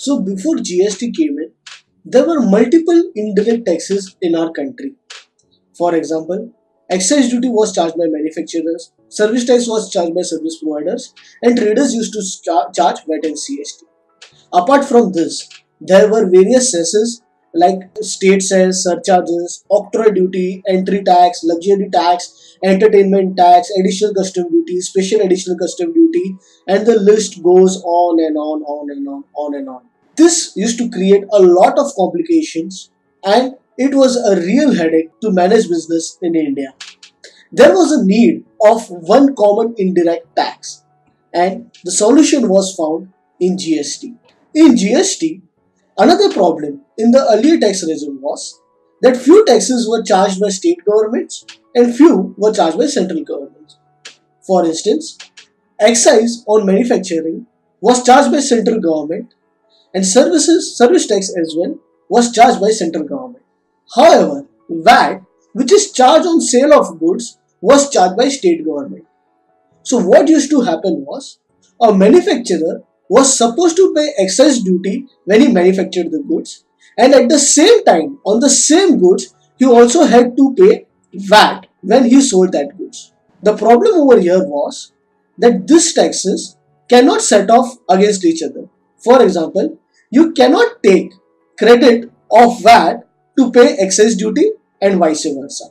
So before GST came in, there were multiple indirect taxes in our country. For example, excise duty was charged by manufacturers, service tax was charged by service providers, and traders used to charge VAT and CST. Apart from this, there were various cesses like state cess, surcharges, octroi duty, entry tax, luxury tax, entertainment tax, additional custom duty, special additional custom duty, and the list goes on and on and on. This used to create a lot of complications, and it was a real headache to manage business in India. There was a need of one common indirect tax, and the solution was found in GST. In GST, another problem in the earlier tax regime was that few taxes were charged by state governments and few were charged by central governments. For instance, excise on manufacturing was charged by central government and service tax as well was charged by central government. However, VAT, which is charged on sale of goods, was charged by state government. So what used to happen was a manufacturer was supposed to pay excise duty when he manufactured the goods, and at the same time on the same goods he also had to pay VAT when he sold that goods. The problem over here was that these taxes cannot set off against each other. For example, you cannot take credit of VAT to pay excise duty and vice versa.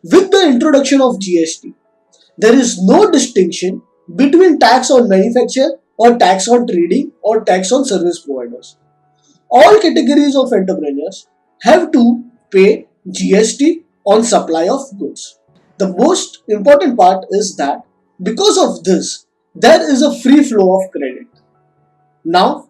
With the introduction of GST, there is no distinction between tax on manufacture or tax on trading or tax on service providers. All categories of entrepreneurs have to pay GST on supply of goods. The most important part is that because of this, there is a free flow of credit. Now,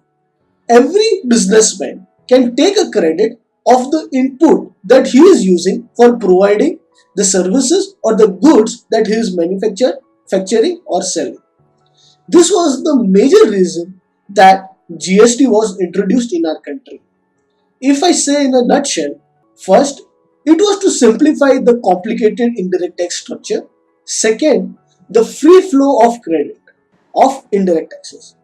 every businessman can take a credit of the input that he is using for providing the services or the goods that he is manufacturing or selling. This was the major reason that GST was introduced in our country. If I say in a nutshell, first, it was to simplify the complicated indirect tax structure. Second, the free flow of credit of indirect taxes.